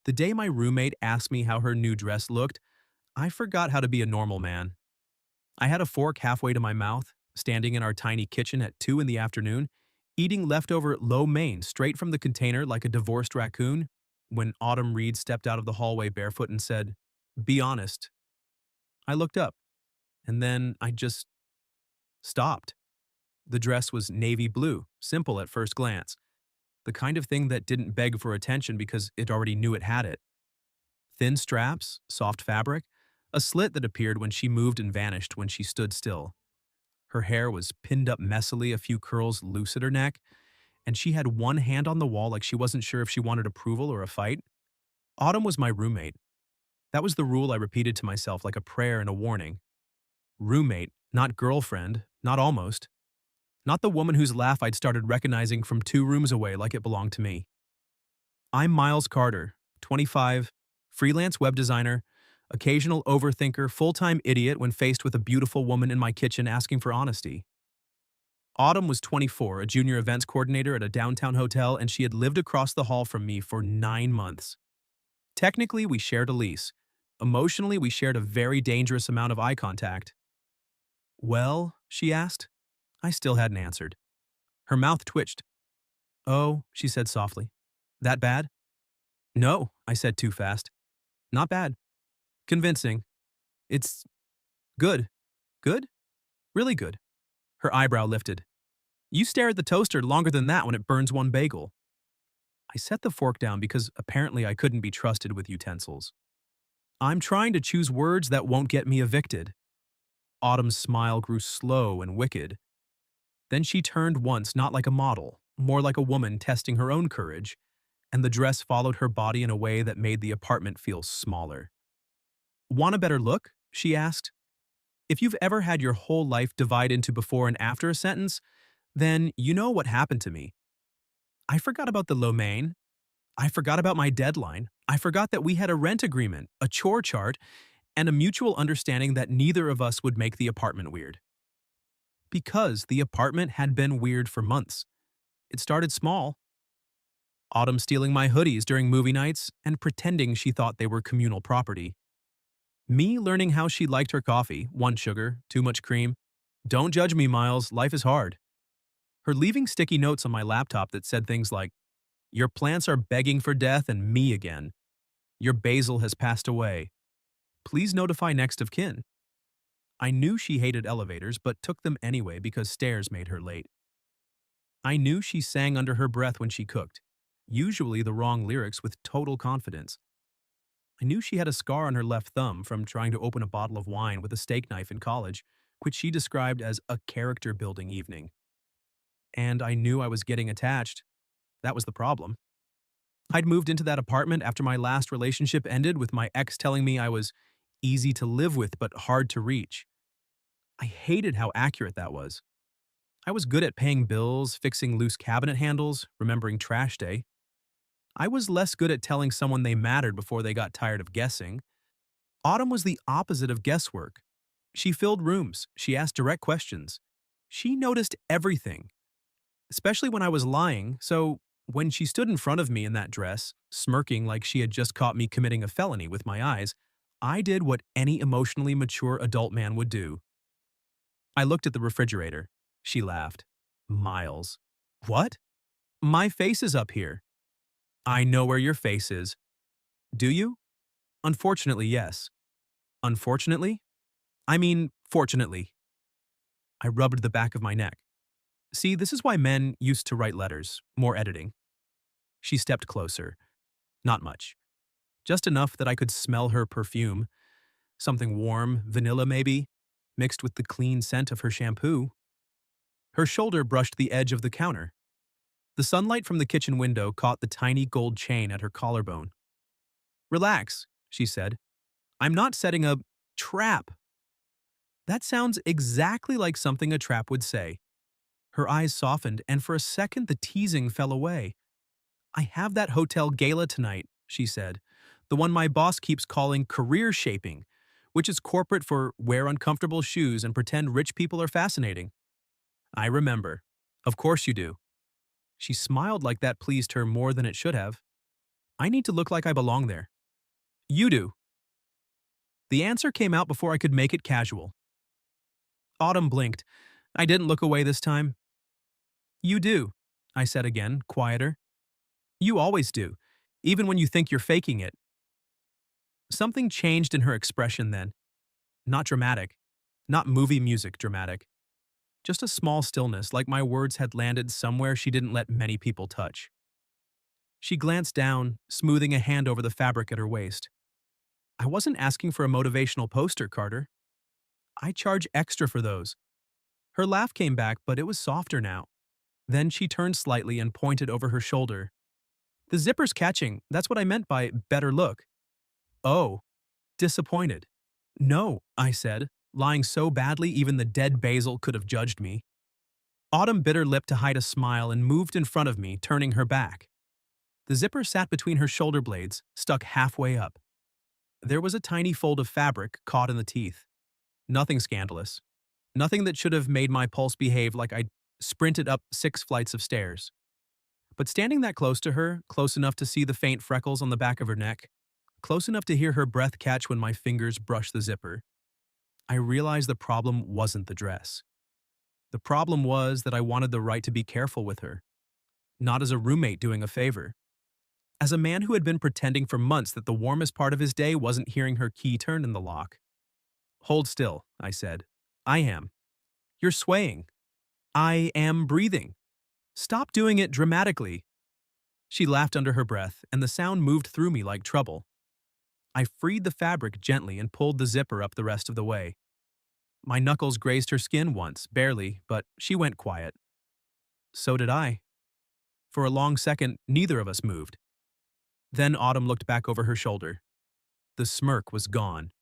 The day my roommate asked me how her new dress looked, I forgot how to be a normal man. I had a fork halfway to my mouth, standing in our tiny kitchen at 2 in the afternoon, eating leftover lo mein straight from the container like a divorced raccoon, when Autumn Reed stepped out of the hallway barefoot and said, "Be honest." I looked up, and then I just stopped. The dress was navy blue, simple at first glance, the kind of thing that didn't beg for attention because it already knew it had it. Thin straps, soft fabric, a slit that appeared when she moved and vanished when she stood still. Her hair was pinned up messily, a few curls loose at her neck, and she had one hand on the wall like she wasn't sure if she wanted approval or a fight. Autumn was my roommate. That was the rule I repeated to myself like a prayer and a warning. Roommate, not girlfriend, not almost. Not the woman whose laugh I'd started recognizing from 2 rooms away like it belonged to me. I'm Miles Carter, 25, freelance web designer, occasional overthinker, full-time idiot when faced with a beautiful woman in my kitchen asking for honesty. Autumn was 24, a junior events coordinator at a downtown hotel, and she had lived across the hall from me for 9 months. Technically, we shared a lease. Emotionally, we shared a very dangerous amount of eye contact. "Well?" she asked. I still hadn't answered. Her mouth twitched. "Oh," she said softly. "That bad?" "No," I said too fast. "Not bad. Convincing. It's good." "Good? Really good." Her eyebrow lifted. "You stare at the toaster longer than that when it burns one bagel." I set the fork down because apparently I couldn't be trusted with utensils. "I'm trying to choose words that won't get me evicted." Autumn's smile grew slow and wicked. Then she turned once, not like a model, more like a woman testing her own courage, and the dress followed her body in a way that made the apartment feel smaller. "Want a better look?" she asked. If you've ever had your whole life divide into before and after a sentence, then you know what happened to me. I forgot about the lo mein. I forgot about my deadline. I forgot that we had a rent agreement, a chore chart, and a mutual understanding that neither of us would make the apartment weird. Because the apartment had been weird for months. It started small. Autumn stealing my hoodies during movie nights and pretending she thought they were communal property. Me learning how she liked her coffee, 1 sugar, too much cream. Don't judge me, Miles, life is hard. Her leaving sticky notes on my laptop that said things like, "Your plants are begging for death and me again. Your basil has passed away. Please notify next of kin." I knew she hated elevators, but took them anyway because stairs made her late. I knew she sang under her breath when she cooked, usually the wrong lyrics with total confidence. I knew she had a scar on her left thumb from trying to open a bottle of wine with a steak knife in college, which she described as a character-building evening. And I knew I was getting attached. That was the problem. I'd moved into that apartment after my last relationship ended with my ex telling me I was easy to live with but hard to reach. I hated how accurate that was. I was good at paying bills, fixing loose cabinet handles, remembering trash day. I was less good at telling someone they mattered before they got tired of guessing. Autumn was the opposite of guesswork. She filled rooms. She asked direct questions. She noticed everything, especially when I was lying, so when she stood in front of me in that dress, smirking like she had just caught me committing a felony with my eyes, I did what any emotionally mature adult man would do. I looked at the refrigerator. She laughed. "Miles." "What?" "My face is up here." "I know where your face is." "Do you?" "Unfortunately, yes." "Unfortunately?" "I mean, fortunately." I rubbed the back of my neck. "See, this is why men used to write letters, more editing." She stepped closer. Not much. Just enough that I could smell her perfume. Something warm, vanilla maybe, mixed with the clean scent of her shampoo. Her shoulder brushed the edge of the counter. The sunlight from the kitchen window caught the tiny gold chain at her collarbone. "Relax," she said. "I'm not setting a trap." That sounds exactly like something a trap would say. Her eyes softened, and for a second the teasing fell away. "I have that hotel gala tonight," she said. "The one my boss keeps calling career shaping, which is corporate for wear uncomfortable shoes and pretend rich people are fascinating." "I remember. Of course you do." She smiled like that pleased her more than it should have. I need to look like I belong there. You do. The answer came out before I could make it casual. Autumn blinked. I didn't look away this time. You do, I said again, quieter. You always do, even when you think you're faking it. Something changed in her expression then. Not dramatic. Not movie music dramatic. Just a small stillness, like my words had landed somewhere she didn't let many people touch. She glanced down, smoothing a hand over the fabric at her waist. I wasn't asking for a motivational poster, Carter. I charge extra for those. Her laugh came back, but it was softer now. Then she turned slightly and pointed over her shoulder. The zipper's catching. That's what I meant by better look. Oh, disappointed. No, I said, lying so badly even the dead basil could have judged me. Autumn bit her lip to hide a smile and moved in front of me, turning her back. The zipper sat between her shoulder blades, stuck halfway up. There was a tiny fold of fabric caught in the teeth. Nothing scandalous. Nothing that should have made my pulse behave like I'd sprinted up 6 flights of stairs. But standing that close to her, close enough to see the faint freckles on the back of her neck, close enough to hear her breath catch when my fingers brushed the zipper, I realized the problem wasn't the dress. The problem was that I wanted the right to be careful with her. Not as a roommate doing a favor. As a man who had been pretending for months that the warmest part of his day wasn't hearing her key turn in the lock. Hold still, I said. I am. You're swaying. I am breathing. Stop doing it dramatically. She laughed under her breath, and the sound moved through me like trouble. I freed the fabric gently and pulled the zipper up the rest of the way. My knuckles grazed her skin once, barely, but she went quiet. So did I. For a long second, neither of us moved. Then Autumn looked back over her shoulder. The smirk was gone.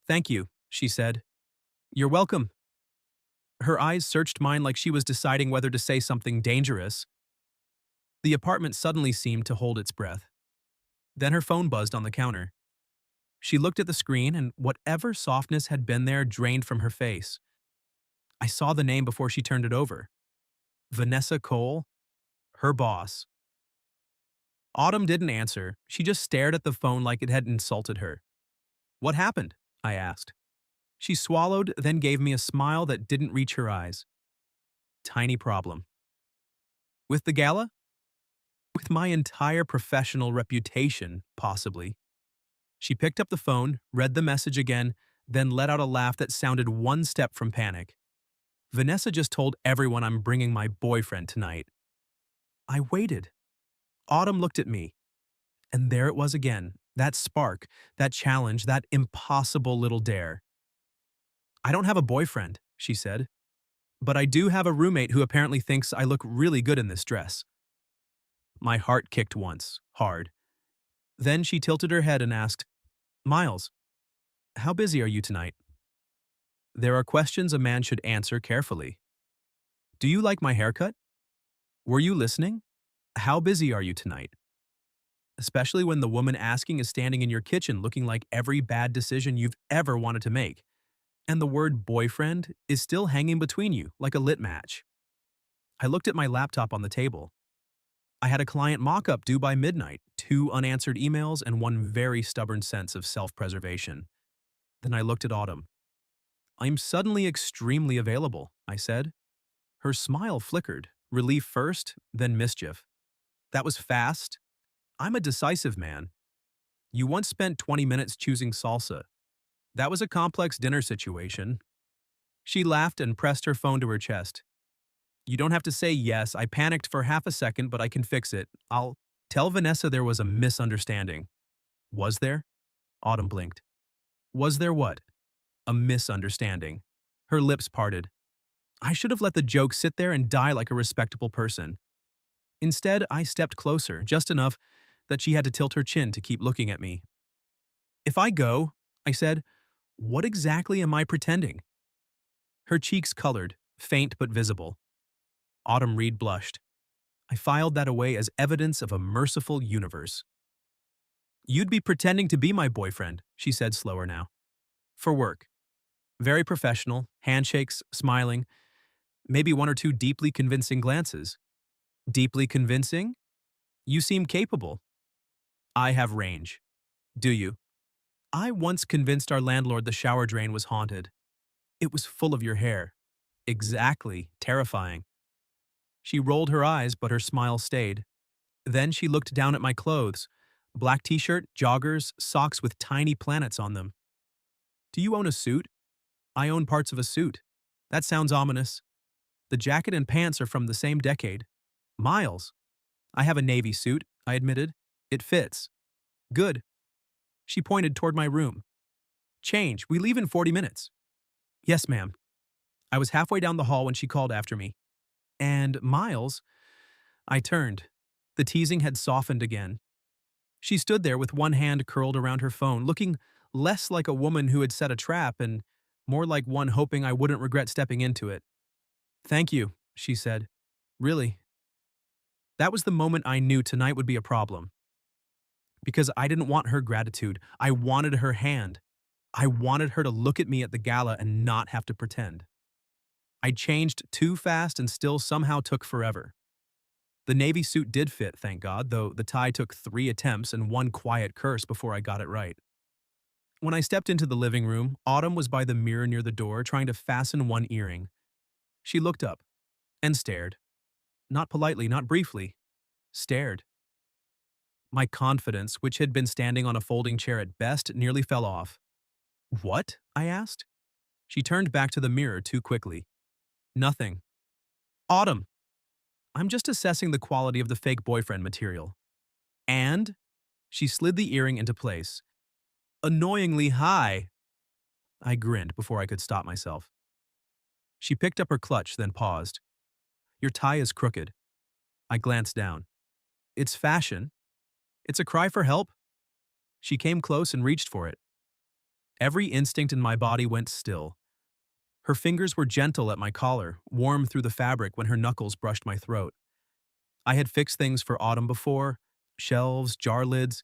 Thank you, she said. You're welcome. Her eyes searched mine like she was deciding whether to say something dangerous. The apartment suddenly seemed to hold its breath. Then her phone buzzed on the counter. She looked at the screen, and whatever softness had been there drained from her face. I saw the name before she turned it over. Vanessa Cole, her boss. Autumn didn't answer. She just stared at the phone like it had insulted her. What happened? I asked. She swallowed, then gave me a smile that didn't reach her eyes. Tiny problem. With the gala? With my entire professional reputation, possibly. She picked up the phone, read the message again, then let out a laugh that sounded one step from panic. Vanessa just told everyone I'm bringing my boyfriend tonight. I waited. Autumn looked at me. And there it was again, that spark, that challenge, that impossible little dare. I don't have a boyfriend, she said. But I do have a roommate who apparently thinks I look really good in this dress. My heart kicked once, hard. Then she tilted her head and asked, Miles, how busy are you tonight? There are questions a man should answer carefully. Do you like my haircut? Were you listening? How busy are you tonight? Especially when the woman asking is standing in your kitchen looking like every bad decision you've ever wanted to make. And the word boyfriend is still hanging between you like a lit match. I looked at my laptop on the table. I had a client mock-up due by midnight, 2 unanswered emails, and one very stubborn sense of self-preservation. Then I looked at Autumn. I'm suddenly extremely available, I said. Her smile flickered, relief first, then mischief. That was fast. I'm a decisive man. You once spent 20 minutes choosing salsa. That was a complex dinner situation. She laughed and pressed her phone to her chest. You don't have to say yes. I panicked for half a second, but I can fix it. I'll tell Vanessa there was a misunderstanding. Was there? Autumn blinked. Was there what? A misunderstanding. Her lips parted. I should have let the joke sit there and die like a respectable person. Instead, I stepped closer, just enough that she had to tilt her chin to keep looking at me. If I go, I said, what exactly am I pretending? Her cheeks colored, faint but visible. Autumn Reed blushed. I filed that away as evidence of a merciful universe. You'd be pretending to be my boyfriend, she said slower now. For work. Very professional, handshakes, smiling, maybe 1 or 2 deeply convincing glances. Deeply convincing? You seem capable. I have range. Do you? I once convinced our landlord the shower drain was haunted. It was full of your hair. Exactly, terrifying. She rolled her eyes, but her smile stayed. Then she looked down at my clothes. Black t-shirt, joggers, socks with tiny planets on them. Do you own a suit? I own parts of a suit. That sounds ominous. The jacket and pants are from the same decade. Miles. I have a navy suit, I admitted. It fits. Good. She pointed toward my room. Change, we leave in 40 minutes. Yes, ma'am. I was halfway down the hall when she called after me. And Miles? I turned. The teasing had softened again. She stood there with one hand curled around her phone, looking less like a woman who had set a trap and more like one hoping I wouldn't regret stepping into it. Thank you, she said. Really. That was the moment I knew tonight would be a problem. Because I didn't want her gratitude. I wanted her hand. I wanted her to look at me at the gala and not have to pretend. I changed too fast and still somehow took forever. The navy suit did fit, thank God, though the tie took 3 attempts and one quiet curse before I got it right. When I stepped into the living room, Autumn was by the mirror near the door trying to fasten one earring. She looked up and stared. Not politely, not briefly. Stared. My confidence, which had been standing on a folding chair at best, nearly fell off. What? I asked. She turned back to the mirror too quickly. Nothing. Autumn. I'm just assessing the quality of the fake boyfriend material. And? She slid the earring into place. Annoyingly high. I grinned before I could stop myself. She picked up her clutch, then paused. Your tie is crooked. I glanced down. It's fashion. It's a cry for help. She came close and reached for it. Every instinct in my body went still. Her fingers were gentle at my collar, warm through the fabric when her knuckles brushed my throat. I had fixed things for Autumn before, shelves, jar lids,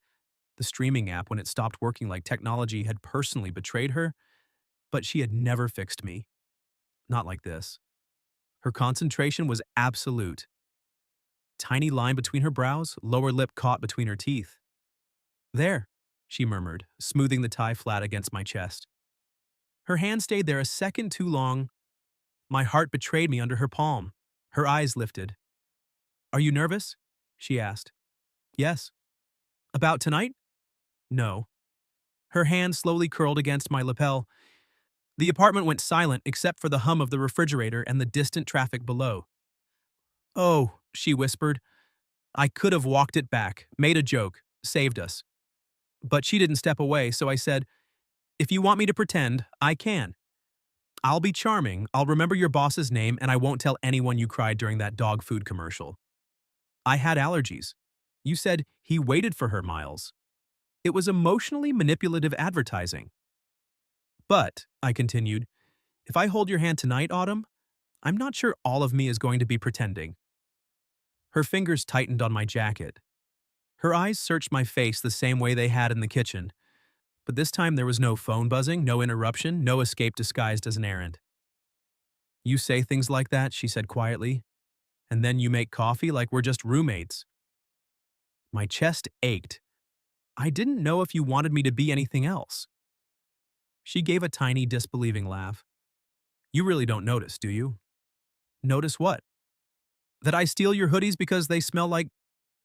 the streaming app when it stopped working like technology had personally betrayed her, but she had never fixed me. Not like this. Her concentration was absolute. Tiny line between her brows, lower lip caught between her teeth. There, she murmured, smoothing the tie flat against my chest. Her hand stayed there a second too long. My heart betrayed me under her palm. Her eyes lifted. Are you nervous? She asked. Yes. About tonight? No. Her hand slowly curled against my lapel. The apartment went silent except for the hum of the refrigerator and the distant traffic below. Oh, she whispered. I could have walked it back, made a joke, saved us. But she didn't step away, so I said, if you want me to pretend, I can. I'll be charming, I'll remember your boss's name, and I won't tell anyone you cried during that dog food commercial. I had allergies. You said he waited for her, Miles. It was emotionally manipulative advertising. But, I continued, if I hold your hand tonight, Autumn, I'm not sure all of me is going to be pretending. Her fingers tightened on my jacket. Her eyes searched my face the same way they had in the kitchen. But this time there was no phone buzzing, no interruption, no escape disguised as an errand. You say things like that, she said quietly, and then you make coffee like we're just roommates. My chest ached. I didn't know if you wanted me to be anything else. She gave a tiny, disbelieving laugh. You really don't notice, do you? Notice what? That I steal your hoodies because they smell like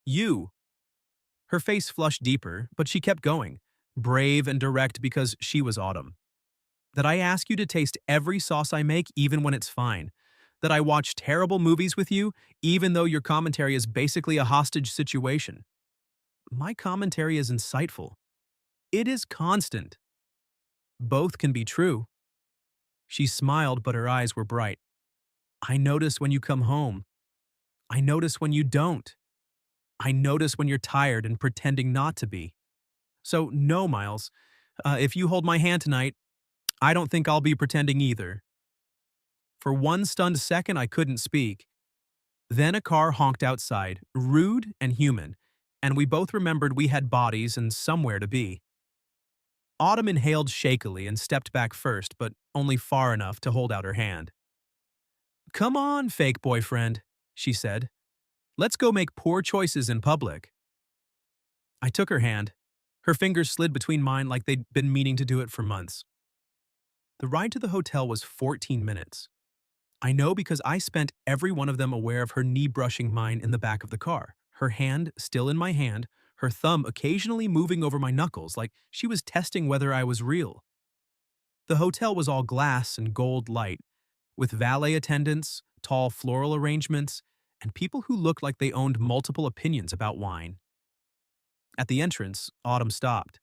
you. Her face flushed deeper, but she kept going, brave and direct because she was Autumn. That I ask you to taste every sauce I make even when it's fine. That I watch terrible movies with you even though your commentary is basically a hostage situation. My commentary is insightful. It is constant. Both can be true. She smiled, but her eyes were bright. I notice when you come home. I notice when you don't. I notice when you're tired and pretending not to be. So, no, Miles, if you hold my hand tonight, I don't think I'll be pretending either. For one stunned second, I couldn't speak. Then a car honked outside, rude and human, and we both remembered we had bodies and somewhere to be. Autumn inhaled shakily and stepped back first, but only far enough to hold out her hand. Come on, fake boyfriend, she said. Let's go make poor choices in public. I took her hand. Her fingers slid between mine like they'd been meaning to do it for months. The ride to the hotel was 14 minutes. I know because I spent every one of them aware of her knee brushing mine in the back of the car, her hand still in my hand, her thumb occasionally moving over my knuckles like she was testing whether I was real. The hotel was all glass and gold light, with valet attendants, tall floral arrangements, and people who looked like they owned multiple opinions about wine. At the entrance, Autumn stopped.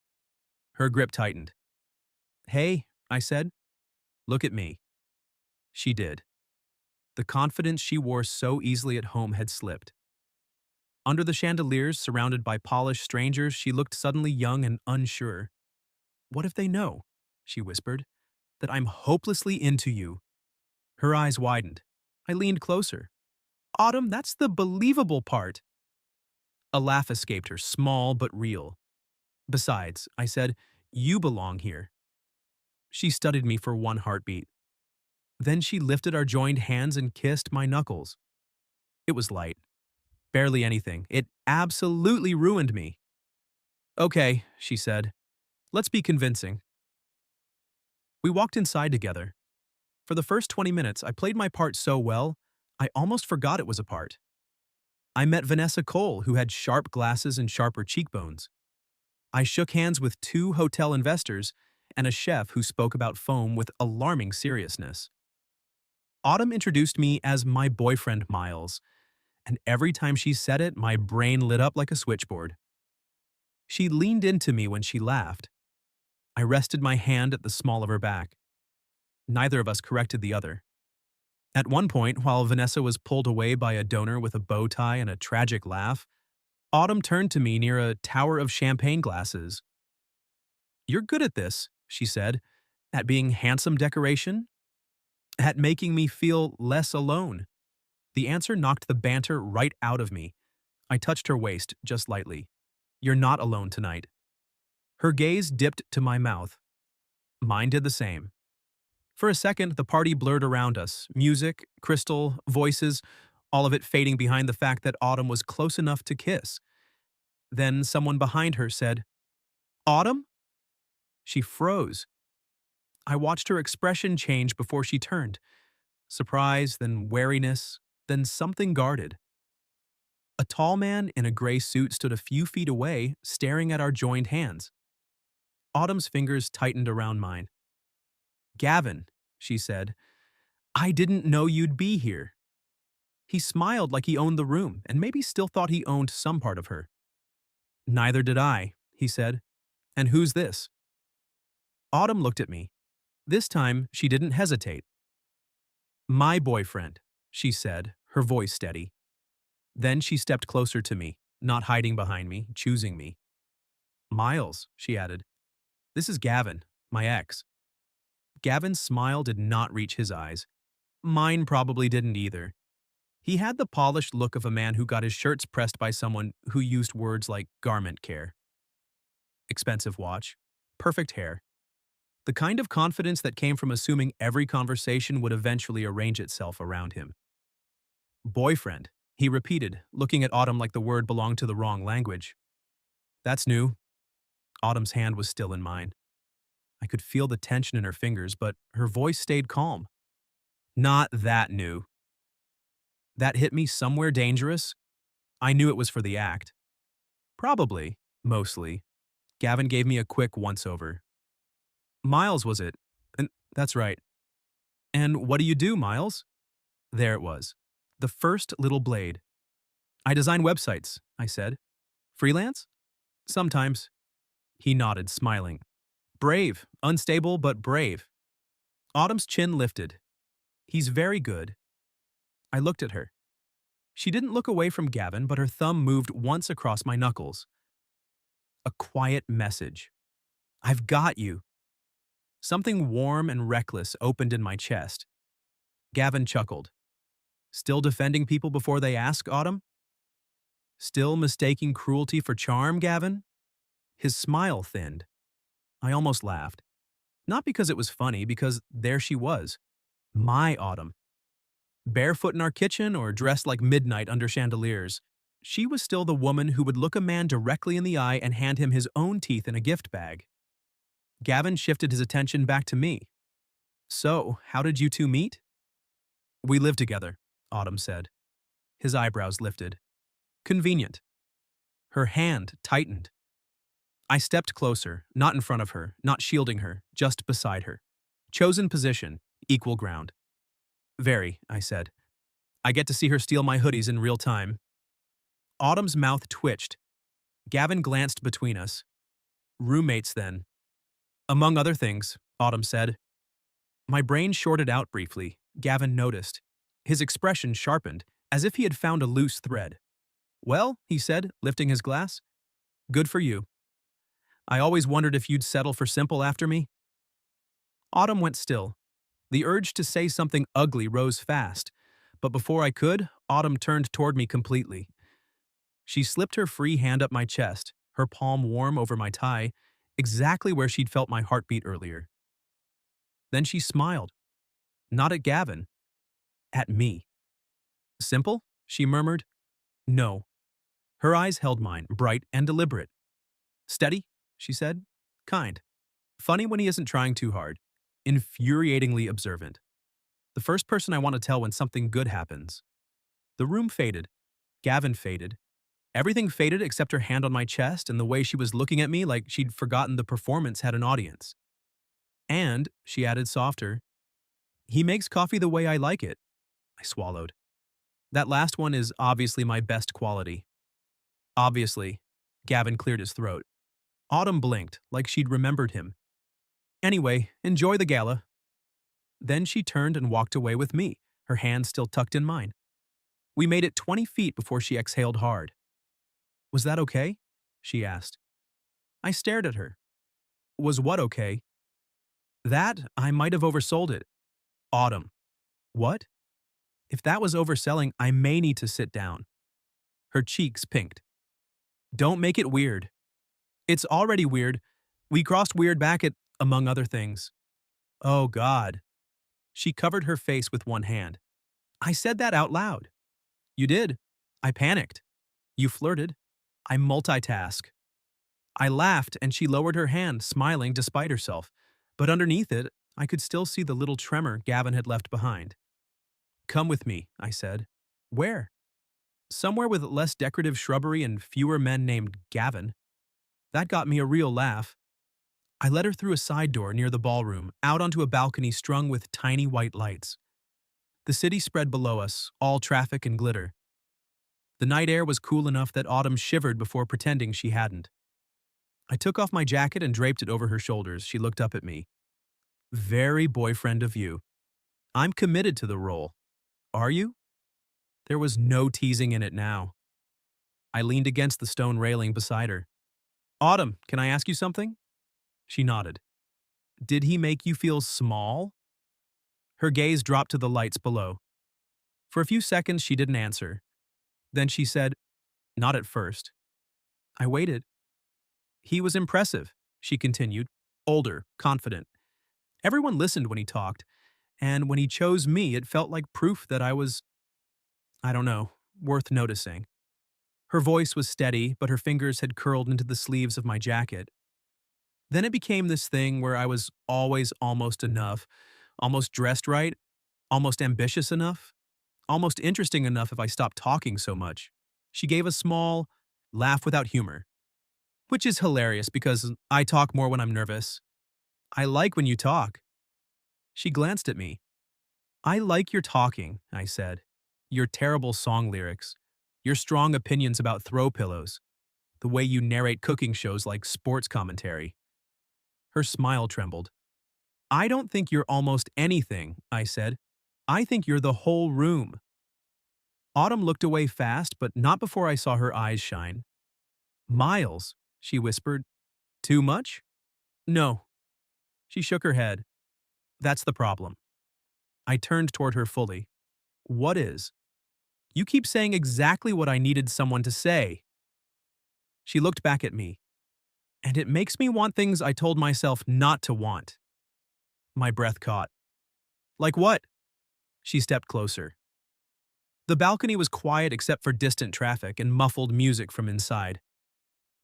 Her grip tightened. "Hey," I said, "look at me." She did. The confidence she wore so easily at home had slipped. Under the chandeliers, surrounded by polished strangers, she looked suddenly young and unsure. "What if they know," she whispered, "that I'm hopelessly into you?" Her eyes widened. I leaned closer. "Autumn, that's the believable part." A laugh escaped her, small but real. "Besides," I said, "you belong here." She studied me for one heartbeat. Then she lifted our joined hands and kissed my knuckles. It was light. Barely anything. It absolutely ruined me. "Okay," she said. "Let's be convincing." We walked inside together. For the first 20 minutes, I played my part so well, I almost forgot it was a part. I met Vanessa Cole, who had sharp glasses and sharper cheekbones. I shook hands with two hotel investors and a chef who spoke about foam with alarming seriousness. Autumn introduced me as my boyfriend Miles, and every time she said it, my brain lit up like a switchboard. She leaned into me when she laughed. I rested my hand at the small of her back. Neither of us corrected the other. At one point, while Vanessa was pulled away by a donor with a bow tie and a tragic laugh, Autumn turned to me near a tower of champagne glasses. "You're good at this," she said, "at being handsome decoration, at making me feel less alone." The answer knocked the banter right out of me. I touched her waist just lightly. "You're not alone tonight." Her gaze dipped to my mouth. Mine did the same. For a second, the party blurred around us. Music, crystal, voices, all of it fading behind the fact that Autumn was close enough to kiss. Then someone behind her said, "Autumn?" She froze. I watched her expression change before she turned. Surprise, then wariness, then something guarded. A tall man in a gray suit stood a few feet away, staring at our joined hands. Autumn's fingers tightened around mine. "Gavin," she said, "I didn't know you'd be here." He smiled like he owned the room, and maybe still thought he owned some part of her. "Neither did I," he said. "And who's this?" Autumn looked at me. This time, she didn't hesitate. "My boyfriend," she said, her voice steady. Then she stepped closer to me, not hiding behind me, choosing me. "Miles," she added. "This is Gavin, my ex." Gavin's smile did not reach his eyes. Mine probably didn't either. He had the polished look of a man who got his shirts pressed by someone who used words like garment care. Expensive watch. Perfect hair. The kind of confidence that came from assuming every conversation would eventually arrange itself around him. "Boyfriend," he repeated, looking at Autumn like the word belonged to the wrong language. "That's new." Autumn's hand was still in mine. I could feel the tension in her fingers, but her voice stayed calm. "Not that new." That hit me somewhere dangerous. I knew it was for the act. Probably, mostly. Gavin gave me a quick once-over. "Miles, was it? And that's right. And what do you do, Miles?" There it was. The first little blade. "I design websites," I said. "Freelance?" "Sometimes." He nodded, smiling. "Brave. Unstable, but brave." Autumn's chin lifted. "He's very good." I looked at her. She didn't look away from Gavin, but her thumb moved once across my knuckles. A quiet message. "I've got you." Something warm and reckless opened in my chest. Gavin chuckled. "Still defending people before they ask, Autumn? Still mistaking cruelty for charm, Gavin?" His smile thinned. I almost laughed. Not because it was funny, because there she was. My Autumn. Barefoot in our kitchen or dressed like midnight under chandeliers. She was still the woman who would look a man directly in the eye and hand him his own teeth in a gift bag. Gavin shifted his attention back to me. So, how did you two meet? We live together, Autumn said. His eyebrows lifted. Convenient. Her hand tightened. I stepped closer, not in front of her, not shielding her, just beside her. Chosen position, equal ground. Very, I said. I get to see her steal my hoodies in real time. Autumn's mouth twitched. Gavin glanced between us. Roommates, then. Among other things, Autumn said. My brain shorted out briefly. Gavin noticed. His expression sharpened, as if he had found a loose thread. Well, he said, lifting his glass. Good for you. I always wondered if you'd settle for simple after me. Autumn went still. The urge to say something ugly rose fast, but before I could, Autumn turned toward me completely. She slipped her free hand up my chest, her palm warm over my tie, exactly where she'd felt my heartbeat earlier. Then she smiled. Not at Gavin. At me. Simple? She murmured. No. Her eyes held mine, bright and deliberate. Steady? She said. Kind. Funny when he isn't trying too hard. Infuriatingly observant. The first person I want to tell when something good happens. The room faded. Gavin faded. Everything faded except her hand on my chest and the way she was looking at me like she'd forgotten the performance had an audience. And, she added softer, he makes coffee the way I like it. I swallowed. That last one is obviously my best quality. Obviously. Gavin cleared his throat. Autumn blinked, like she'd remembered him. Anyway, enjoy the gala. Then she turned and walked away with me, her hand still tucked in mine. We made it 20 feet before she exhaled hard. Was that okay? She asked. I stared at her. Was what okay? That, I might have oversold it. Autumn. What? If that was overselling, I may need to sit down. Her cheeks pinked. Don't make it weird. It's already weird. We crossed weird back at, among other things. Oh, God. She covered her face with one hand. I said that out loud. You did. I panicked. You flirted. I multitask. I laughed and she lowered her hand, smiling despite herself. But underneath it, I could still see the little tremor Gavin had left behind. Come with me, I said. Where? Somewhere with less decorative shrubbery and fewer men named Gavin. That got me a real laugh. I led her through a side door near the ballroom, out onto a balcony strung with tiny white lights. The city spread below us, all traffic and glitter. The night air was cool enough that Autumn shivered before pretending she hadn't. I took off my jacket and draped it over her shoulders. She looked up at me. Very boyfriend of you. I'm committed to the role. Are you? There was no teasing in it now. I leaned against the stone railing beside her. Autumn, can I ask you something? She nodded. Did he make you feel small? Her gaze dropped to the lights below. For a few seconds, she didn't answer. Then she said, not at first. I waited. He was impressive, she continued, older, confident. Everyone listened when he talked, and when he chose me, it felt like proof that I was, I don't know, worth noticing. Her voice was steady, but her fingers had curled into the sleeves of my jacket. Then it became this thing where I was always almost enough, almost dressed right, almost ambitious enough, almost interesting enough if I stopped talking so much. She gave a small laugh without humor, which is hilarious because I talk more when I'm nervous. I like when you talk. She glanced at me. I like your talking, I said. Your terrible song lyrics. Your strong opinions about throw pillows. The way you narrate cooking shows like sports commentary. Her smile trembled. I don't think you're almost anything, I said. I think you're the whole room. Autumn looked away fast, but not before I saw her eyes shine. Miles, she whispered. Too much? No. She shook her head. That's the problem. I turned toward her fully. What is? You keep saying exactly what I needed someone to say. She looked back at me. And it makes me want things I told myself not to want. My breath caught. Like what? She stepped closer. The balcony was quiet except for distant traffic and muffled music from inside.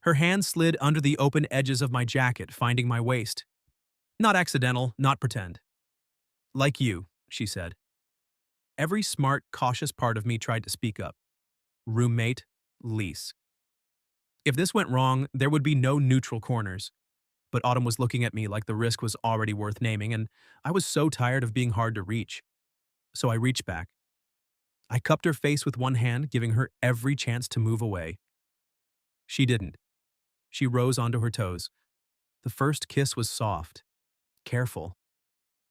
Her hand slid under the open edges of my jacket, finding my waist. Not accidental, not pretend. Like you, she said. Every smart, cautious part of me tried to speak up. Roommate, lease. If this went wrong, there would be no neutral corners. But Autumn was looking at me like the risk was already worth naming, and I was so tired of being hard to reach. So I reached back. I cupped her face with one hand, giving her every chance to move away. She didn't. She rose onto her toes. The first kiss was soft, careful.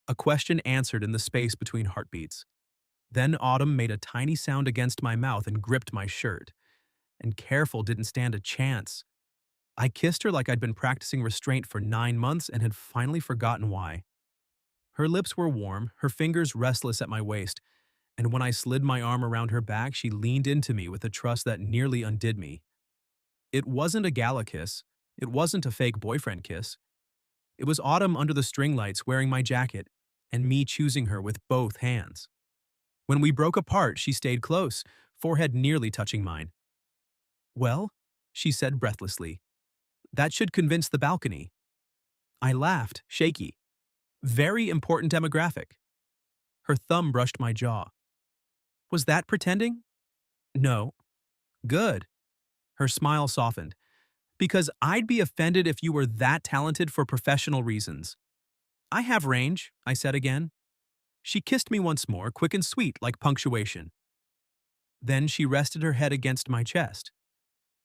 A question answered in the space between heartbeats. Then Autumn made a tiny sound against my mouth and gripped my shirt. And careful didn't stand a chance. I kissed her like I'd been practicing restraint for 9 months and had finally forgotten why. Her lips were warm, her fingers restless at my waist, and when I slid my arm around her back, she leaned into me with a trust that nearly undid me. It wasn't a gala kiss. It wasn't a fake boyfriend kiss. It was Autumn under the string lights wearing my jacket, and me choosing her with both hands. When we broke apart, she stayed close, forehead nearly touching mine. Well, she said breathlessly, that should convince the balcony. I laughed, shaky. Very important demographic. Her thumb brushed my jaw. Was that pretending? No. Good. Her smile softened. Because I'd be offended if you were that talented for professional reasons. I have range, I said again. She kissed me once more, quick and sweet, like punctuation. Then she rested her head against my chest.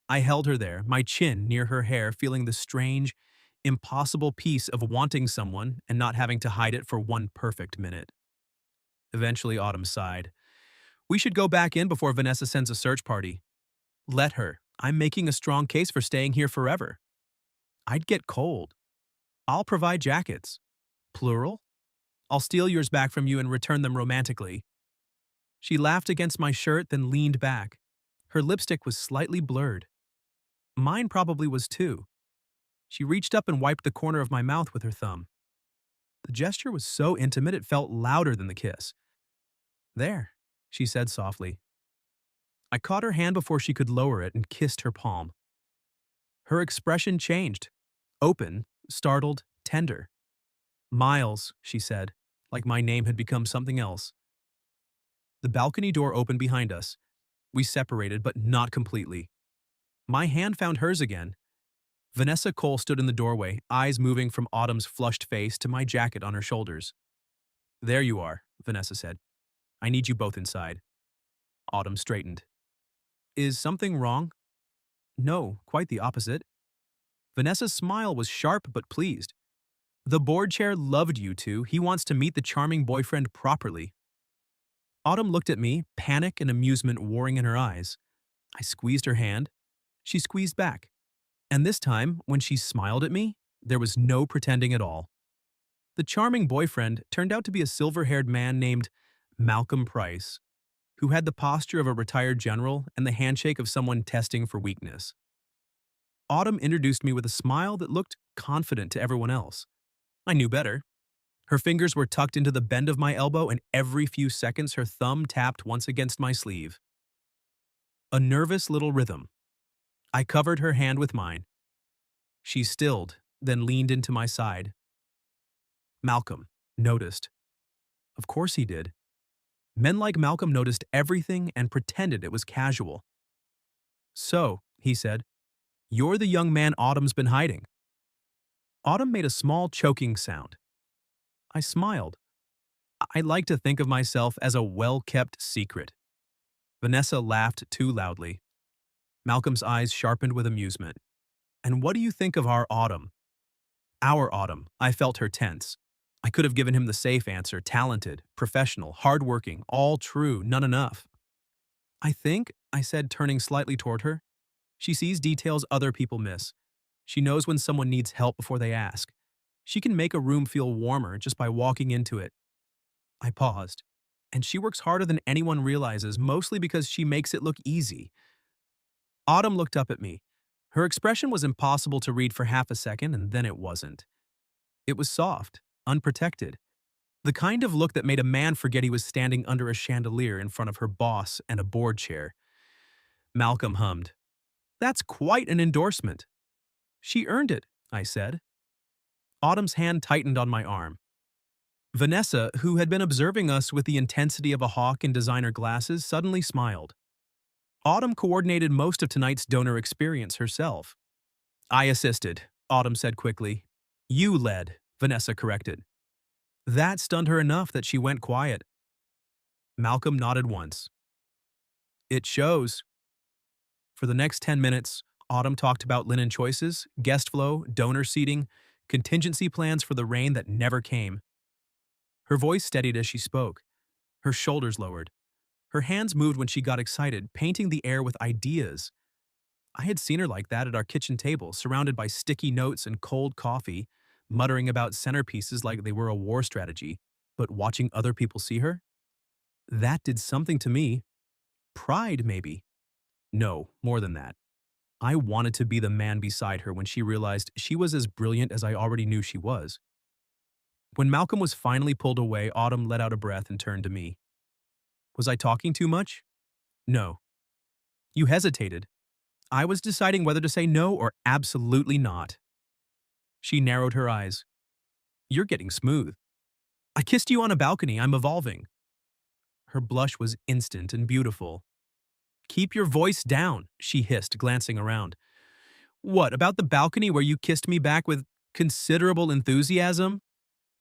I held her there, my chin near her hair, feeling the strange, impossible peace of wanting someone and not having to hide it for one perfect minute. Eventually, Autumn sighed. We should go back in before Vanessa sends a search party. Let her. I'm making a strong case for staying here forever. I'd get cold. I'll provide jackets. Plural? I'll steal yours back from you and return them romantically. She laughed against my shirt, then leaned back. Her lipstick was slightly blurred. Mine probably was too. She reached up and wiped the corner of my mouth with her thumb. The gesture was so intimate it felt louder than the kiss. There, she said softly. I caught her hand before she could lower it and kissed her palm. Her expression changed. Open, startled, tender. Miles, she said, like my name had become something else. The balcony door opened behind us. We separated, but not completely. My hand found hers again. Vanessa Cole stood in the doorway, eyes moving from Autumn's flushed face to my jacket on her shoulders. There you are, Vanessa said. I need you both inside. Autumn straightened. Is something wrong? No, quite the opposite. Vanessa's smile was sharp but pleased. The board chair loved you two. He wants to meet the charming boyfriend properly. Autumn looked at me, panic and amusement warring in her eyes. I squeezed her hand. She squeezed back. And this time, when she smiled at me, there was no pretending at all. The charming boyfriend turned out to be a silver-haired man named Malcolm Price, who had the posture of a retired general and the handshake of someone testing for weakness. Autumn introduced me with a smile that looked confident to everyone else. I knew better. Her fingers were tucked into the bend of my elbow, and every few seconds her thumb tapped once against my sleeve. A nervous little rhythm. I covered her hand with mine. She stilled, then leaned into my side. Malcolm noticed. Of course he did. Men like Malcolm noticed everything and pretended it was casual. So, he said, you're the young man Autumn's been hiding. Autumn made a small choking sound. I smiled. I like to think of myself as a well-kept secret. Vanessa laughed too loudly. Malcolm's eyes sharpened with amusement. And what do you think of our Autumn? Our Autumn. I felt her tense. I could have given him the safe answer, talented, professional, hardworking, all true, none enough. I think, I said, turning slightly toward her, she sees details other people miss. She knows when someone needs help before they ask. She can make a room feel warmer just by walking into it. I paused. And she works harder than anyone realizes, mostly because she makes it look easy. Autumn looked up at me. Her expression was impossible to read for half a second, and then it wasn't. It was soft, unprotected. The kind of look that made a man forget he was standing under a chandelier in front of her boss and a board chair. Malcolm hummed. That's quite an endorsement. She earned it, I said. Autumn's hand tightened on my arm. Vanessa, who had been observing us with the intensity of a hawk in designer glasses, suddenly smiled. Autumn coordinated most of tonight's donor experience herself. I assisted, Autumn said quickly. You led, Vanessa corrected. That stunned her enough that she went quiet. Malcolm nodded once. It shows. For the next 10 minutes, Autumn talked about linen choices, guest flow, donor seating, contingency plans for the rain that never came. Her voice steadied as she spoke. Her shoulders lowered. Her hands moved when she got excited, painting the air with ideas. I had seen her like that at our kitchen table, surrounded by sticky notes and cold coffee, muttering about centerpieces like they were a war strategy. But watching other people see her? That did something to me. Pride, maybe. No, more than that. I wanted to be the man beside her when she realized she was as brilliant as I already knew she was. When Malcolm was finally pulled away, Autumn let out a breath and turned to me. Was I talking too much? No. You hesitated. I was deciding whether to say no or absolutely not. She narrowed her eyes. You're getting smooth. I kissed you on a balcony. I'm evolving. Her blush was instant and beautiful. Keep your voice down, she hissed, glancing around. What, about the balcony where you kissed me back with considerable enthusiasm?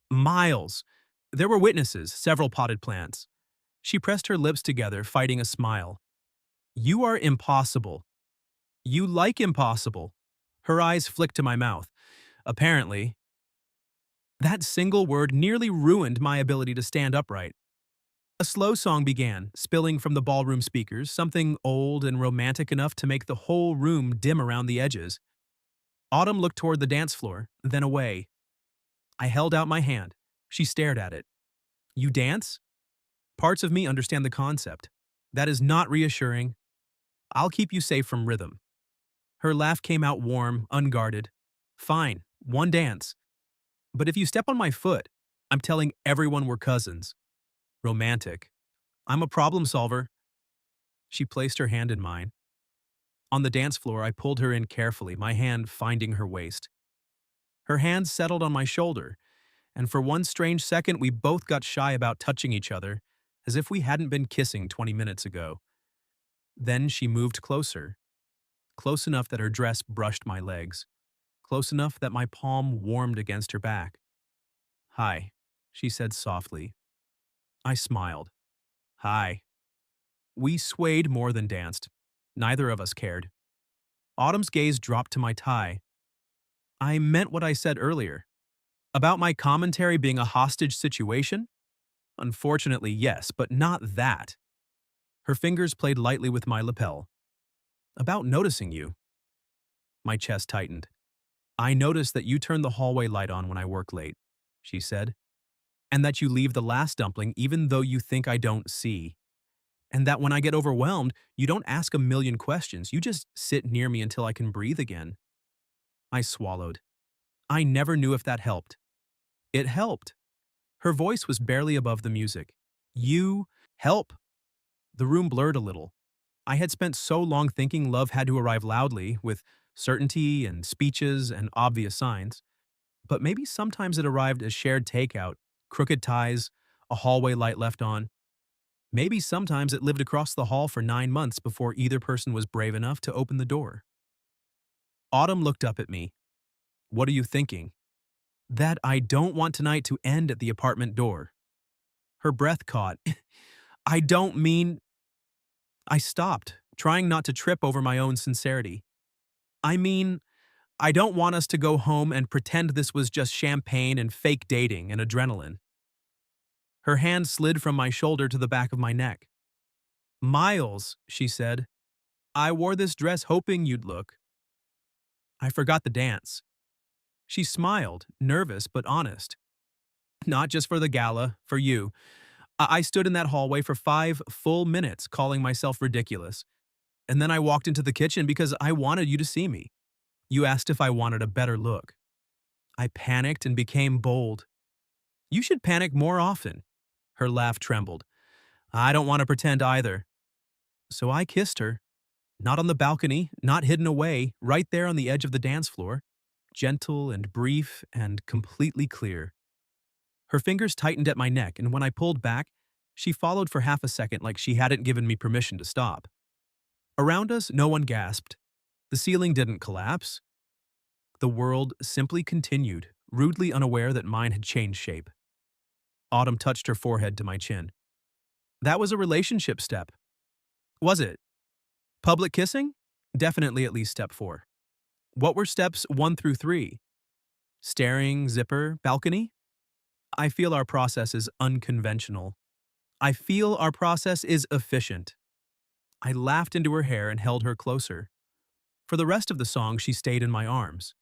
Miles. There were witnesses, several potted plants. She pressed her lips together, fighting a smile. You are impossible. You like impossible. Her eyes flicked to my mouth. Apparently. That single word nearly ruined my ability to stand upright. A slow song began, spilling from the ballroom speakers, something old and romantic enough to make the whole room dim around the edges. Autumn looked toward the dance floor, then away. I held out my hand. She stared at it. You dance? Parts of me understand the concept. That is not reassuring. I'll keep you safe from rhythm. Her laugh came out warm, unguarded. Fine, one dance. But if you step on my foot, I'm telling everyone we're cousins. Romantic. I'm a problem solver. She placed her hand in mine. On the dance floor, I pulled her in carefully, my hand finding her waist. Her hand settled on my shoulder, and for one strange second we both got shy about touching each other, as if we hadn't been kissing 20 minutes ago. Then she moved closer, close enough that her dress brushed my legs, close enough that my palm warmed against her back. Hi, she said softly. I smiled. Hi. We swayed more than danced. Neither of us cared. Autumn's gaze dropped to my tie. I meant what I said earlier. About my commentary being a hostage situation? Unfortunately, yes, but not that. Her fingers played lightly with my lapel. About noticing you. My chest tightened. I noticed that you turn the hallway light on when I work late, she said. And that you leave the last dumpling even though you think I don't see. And that when I get overwhelmed, you don't ask a million questions. You just sit near me until I can breathe again. I swallowed. I never knew if that helped. It helped. Her voice was barely above the music. You help. The room blurred a little. I had spent so long thinking love had to arrive loudly, with certainty and speeches and obvious signs. But maybe sometimes it arrived as shared takeout, crooked ties, a hallway light left on. Maybe sometimes it lived across the hall for 9 months before either person was brave enough to open the door. Autumn looked up at me. What are you thinking? That I don't want tonight to end at the apartment door. Her breath caught. I don't mean... I stopped, trying not to trip over my own sincerity. I mean, I don't want us to go home and pretend this was just champagne and fake dating and adrenaline. Her hand slid from my shoulder to the back of my neck. Miles, she said, I wore this dress hoping you'd look. I forgot the dance. She smiled, nervous but honest. Not just for the gala, for you. I stood in that hallway for 5 full minutes calling myself ridiculous. And then I walked into the kitchen because I wanted you to see me. You asked if I wanted a better look. I panicked and became bold. You should panic more often. Her laugh trembled. I don't want to pretend either. So I kissed her. Not on the balcony, not hidden away, right there on the edge of the dance floor. Gentle and brief and completely clear. Her fingers tightened at my neck, and when I pulled back, she followed for half a second like she hadn't given me permission to stop. Around us, no one gasped. The ceiling didn't collapse. The world simply continued, rudely unaware that mine had changed shape. Autumn touched her forehead to my chin. That was a relationship step. Was it? Public kissing? Definitely at least step 4. What were steps 1 through 3? Staring, zipper, balcony? I feel our process is unconventional. I feel our process is efficient. I laughed into her hair and held her closer. For the rest of the song, she stayed in my arms.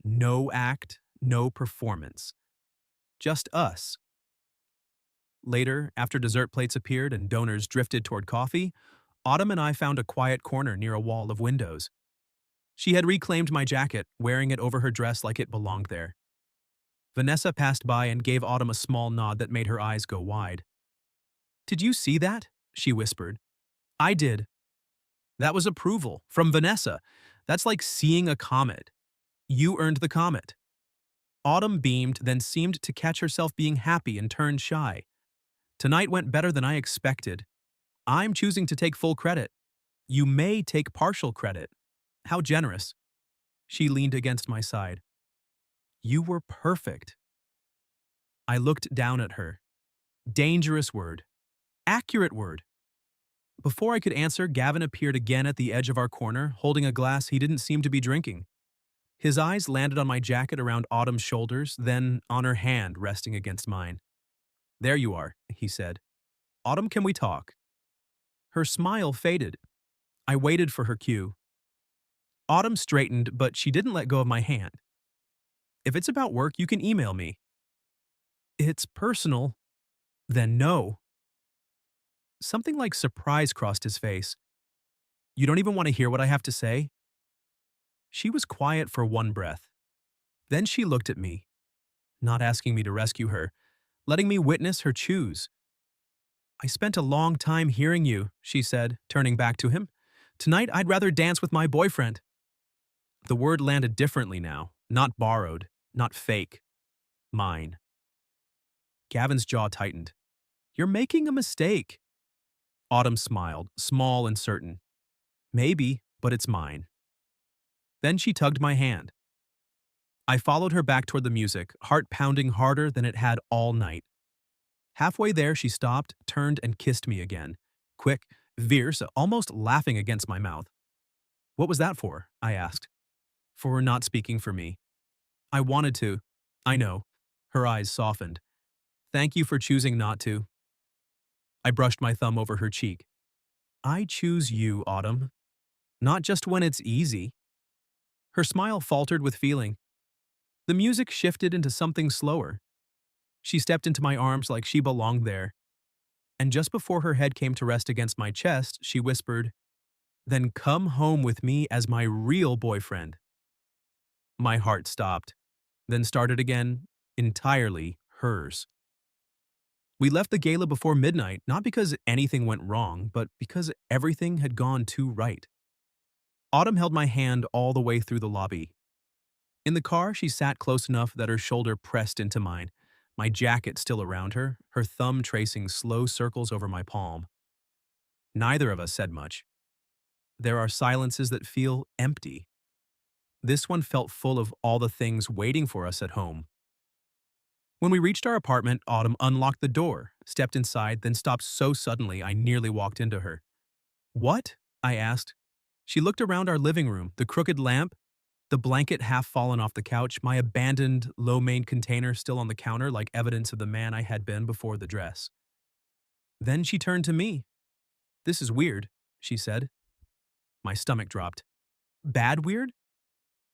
No act, no performance. Just us. Later, after dessert plates appeared and donors drifted toward coffee, Autumn and I found a quiet corner near a wall of windows. She had reclaimed my jacket, wearing it over her dress like it belonged there. Vanessa passed by and gave Autumn a small nod that made her eyes go wide. Did you see that? She whispered. I did. That was approval, from Vanessa. That's like seeing a comet. You earned the comet. Autumn beamed, then seemed to catch herself being happy and turned shy. Tonight went better than I expected. I'm choosing to take full credit. You may take partial credit. How generous. She leaned against my side. You were perfect. I looked down at her. Dangerous word. Accurate word. Before I could answer, Gavin appeared again at the edge of our corner, holding a glass he didn't seem to be drinking. His eyes landed on my jacket around Autumn's shoulders, then on her hand resting against mine. There you are, he said. Autumn, can we talk? Her smile faded. I waited for her cue. Autumn straightened, but she didn't let go of my hand. If it's about work, you can email me. It's personal. Then no. Something like surprise crossed his face. You don't even want to hear what I have to say? She was quiet for one breath. Then she looked at me, not asking me to rescue her, letting me witness her choose. I spent a long time hearing you, she said, turning back to him. Tonight I'd rather dance with my boyfriend. The word landed differently now, not borrowed, not fake. Mine. Gavin's jaw tightened. You're making a mistake. Autumn smiled, small and certain. Maybe, but it's mine. Then she tugged my hand. I followed her back toward the music, heart pounding harder than it had all night. Halfway there, she stopped, turned, and kissed me again. Quick, fierce, almost laughing against my mouth. What was that for? I asked. For not speaking for me. I wanted to. I know. Her eyes softened. Thank you for choosing not to. I brushed my thumb over her cheek. I choose you, Autumn. Not just when it's easy. Her smile faltered with feeling. The music shifted into something slower. She stepped into my arms like she belonged there. And just before her head came to rest against my chest, she whispered, Then come home with me as my real boyfriend. My heart stopped, then started again, entirely hers. We left the gala before midnight, not because anything went wrong, but because everything had gone too right. Autumn held my hand all the way through the lobby. In the car, she sat close enough that her shoulder pressed into mine, my jacket still around her, her thumb tracing slow circles over my palm. Neither of us said much. There are silences that feel empty. This one felt full of all the things waiting for us at home. When we reached our apartment, Autumn unlocked the door, stepped inside, then stopped so suddenly I nearly walked into her. What? I asked. She looked around our living room, the crooked lamp, the blanket half fallen off the couch, my abandoned, lo-mein container still on the counter like evidence of the man I had been before the dress. Then she turned to me. This is weird, she said. My stomach dropped. Bad weird?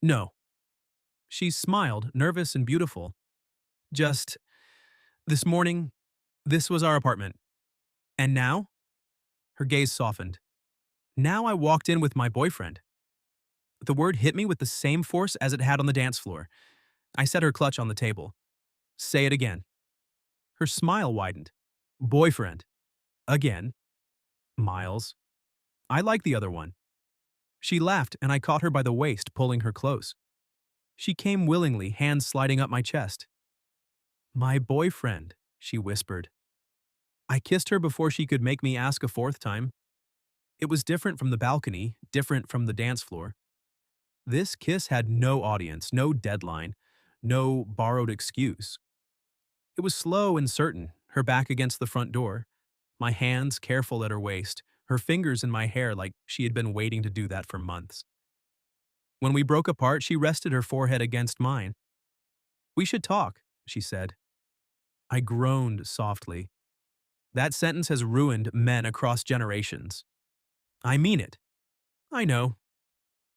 No. She smiled, nervous and beautiful. Just, this morning, this was our apartment. And now? Her gaze softened. Now I walked in with my boyfriend. The word hit me with the same force as it had on the dance floor. I set her clutch on the table. Say it again. Her smile widened. Boyfriend. Again. Miles. I like the other one. She laughed and I caught her by the waist, pulling her close. She came willingly, hands sliding up my chest. My boyfriend, she whispered. I kissed her before she could make me ask a fourth time. It was different from the balcony, different from the dance floor. This kiss had no audience, no deadline, no borrowed excuse. It was slow and certain, her back against the front door, my hands careful at her waist, her fingers in my hair like she had been waiting to do that for months. When we broke apart, she rested her forehead against mine. We should talk, she said. I groaned softly. That sentence has ruined men across generations. I mean it. I know.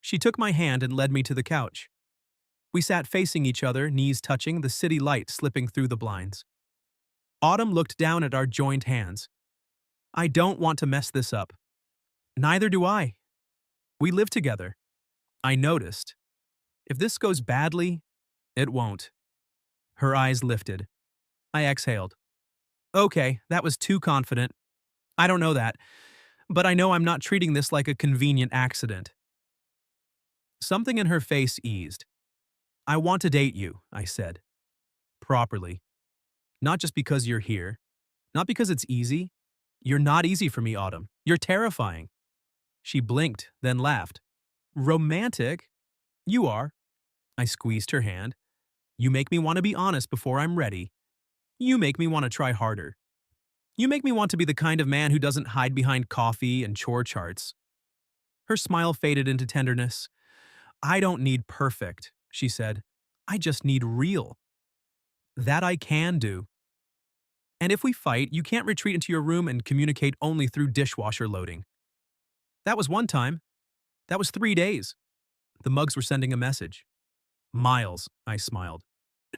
She took my hand and led me to the couch. We sat facing each other, knees touching, the city light slipping through the blinds. Autumn looked down at our joined hands. I don't want to mess this up. Neither do I. We live together. I noticed. If this goes badly, it won't. Her eyes lifted. I exhaled. Okay, that was too confident. I don't know that, but I know I'm not treating this like a convenient accident. Something in her face eased. I want to date you, I said. Properly. Not just because you're here. Not because it's easy. You're not easy for me, Autumn. You're terrifying. She blinked, then laughed. Romantic? You are. I squeezed her hand. You make me want to be honest before I'm ready. You make me want to try harder. You make me want to be the kind of man who doesn't hide behind coffee and chore charts. Her smile faded into tenderness. I don't need perfect, she said. I just need real. That I can do. And if we fight, you can't retreat into your room and communicate only through dishwasher loading. That was one time. That was 3 days. The mugs were sending a message. Miles, I smiled.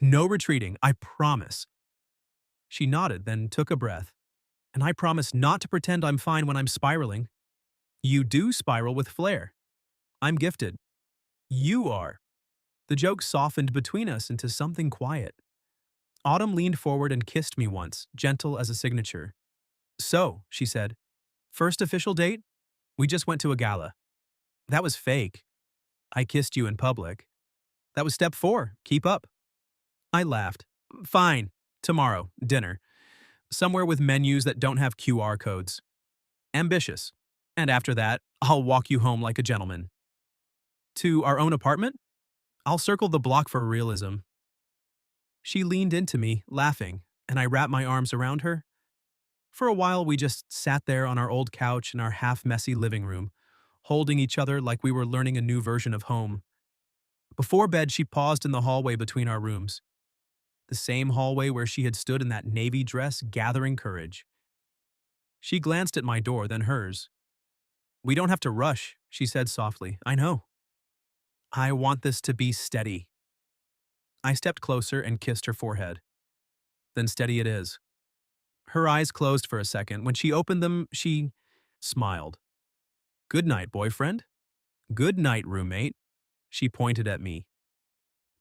No retreating, I promise. She nodded, then took a breath. And I promise not to pretend I'm fine when I'm spiraling. You do spiral with flair. I'm gifted. You are. The joke softened between us into something quiet. Autumn leaned forward and kissed me once, gentle as a signature. So, she said, first official date? We just went to a gala. That was fake. I kissed you in public. That was step 4, keep up. I laughed. Fine. Tomorrow, dinner. Somewhere with menus that don't have QR codes. Ambitious. And after that, I'll walk you home like a gentleman. To our own apartment? I'll circle the block for realism. She leaned into me, laughing, and I wrapped my arms around her. For a while, we just sat there on our old couch in our half-messy living room, holding each other like we were learning a new version of home. Before bed, she paused in the hallway between our rooms. The same hallway where she had stood in that navy dress, gathering courage. She glanced at my door, then hers. We don't have to rush, she said softly. I know. I want this to be steady. I stepped closer and kissed her forehead. Then steady it is. Her eyes closed for a second. When she opened them, she smiled. Good night, boyfriend. Good night, roommate. She pointed at me.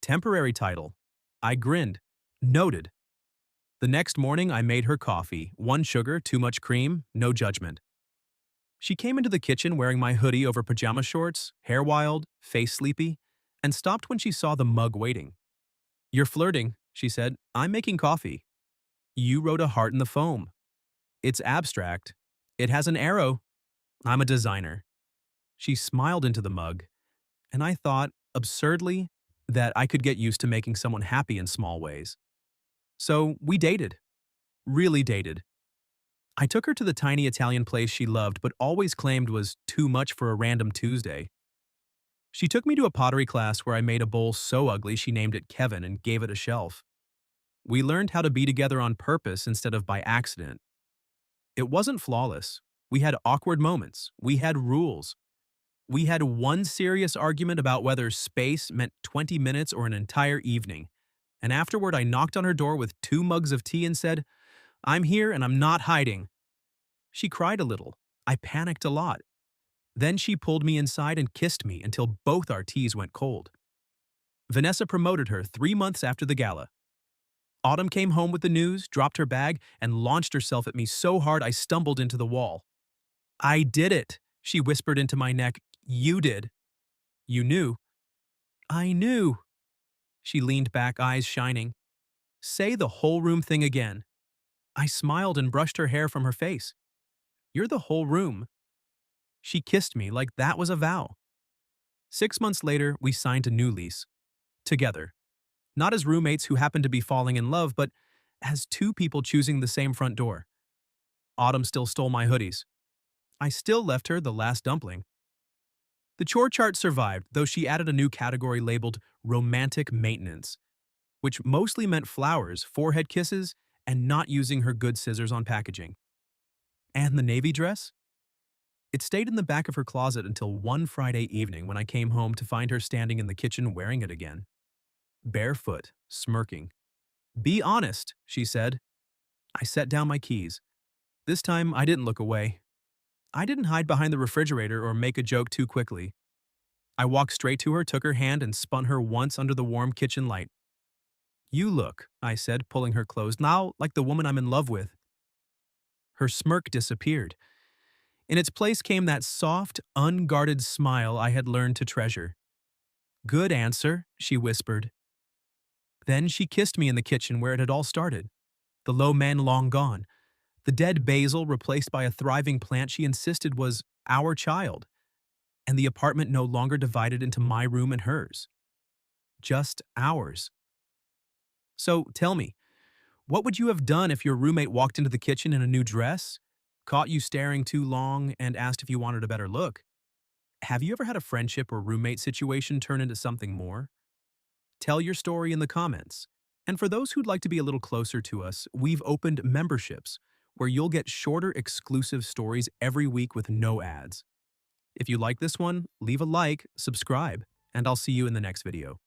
Temporary title. I grinned. Noted. The next morning, I made her coffee. 1 sugar, too much cream, no judgment. She came into the kitchen wearing my hoodie over pajama shorts, hair wild, face sleepy, and stopped when she saw the mug waiting. You're flirting, she said. I'm making coffee. You wrote a heart in the foam. It's abstract. It has an arrow. I'm a designer. She smiled into the mug, and I thought, absurdly, that I could get used to making someone happy in small ways. So we dated. Really dated. I took her to the tiny Italian place she loved but always claimed was too much for a random Tuesday. She took me to a pottery class where I made a bowl so ugly she named it Kevin and gave it a shelf. We learned how to be together on purpose instead of by accident. It wasn't flawless. We had awkward moments. We had rules. We had one serious argument about whether space meant 20 minutes or an entire evening. And afterward, I knocked on her door with 2 mugs of tea and said, I'm here and I'm not hiding. She cried a little. I panicked a lot. Then she pulled me inside and kissed me until both our teas went cold. Vanessa promoted her 3 months after the gala. Autumn came home with the news, dropped her bag, and launched herself at me so hard I stumbled into the wall. I did it, she whispered into my neck. You did. You knew. I knew. She leaned back, eyes shining. Say the whole room thing again. I smiled and brushed her hair from her face. You're the whole room. She kissed me like that was a vow. 6 months later, we signed a new lease. Together. Not as roommates who happened to be falling in love, but as two people choosing the same front door. Autumn still stole my hoodies. I still left her the last dumpling. The chore chart survived, though she added a new category labeled romantic maintenance, which mostly meant flowers, forehead kisses, and not using her good scissors on packaging. And the navy dress? It stayed in the back of her closet until one Friday evening when I came home to find her standing in the kitchen wearing it again. Barefoot, smirking. Be honest, she said. I set down my keys. This time, I didn't look away. I didn't hide behind the refrigerator or make a joke too quickly. I walked straight to her, took her hand, and spun her once under the warm kitchen light. You look, I said, pulling her close, now like the woman I'm in love with. Her smirk disappeared. In its place came that soft, unguarded smile I had learned to treasure. Good answer, she whispered. Then she kissed me in the kitchen where it had all started. The low man long gone. The dead basil replaced by a thriving plant she insisted was our child. And the apartment no longer divided into my room and hers. Just ours. So tell me, what would you have done if your roommate walked into the kitchen in a new dress, caught you staring too long, and asked if you wanted a better look? Have you ever had a friendship or roommate situation turn into something more? Tell your story in the comments. And for those who'd like to be a little closer to us, we've opened memberships, where you'll get shorter exclusive stories every week with no ads. If you like this one, leave a like, subscribe, and I'll see you in the next video.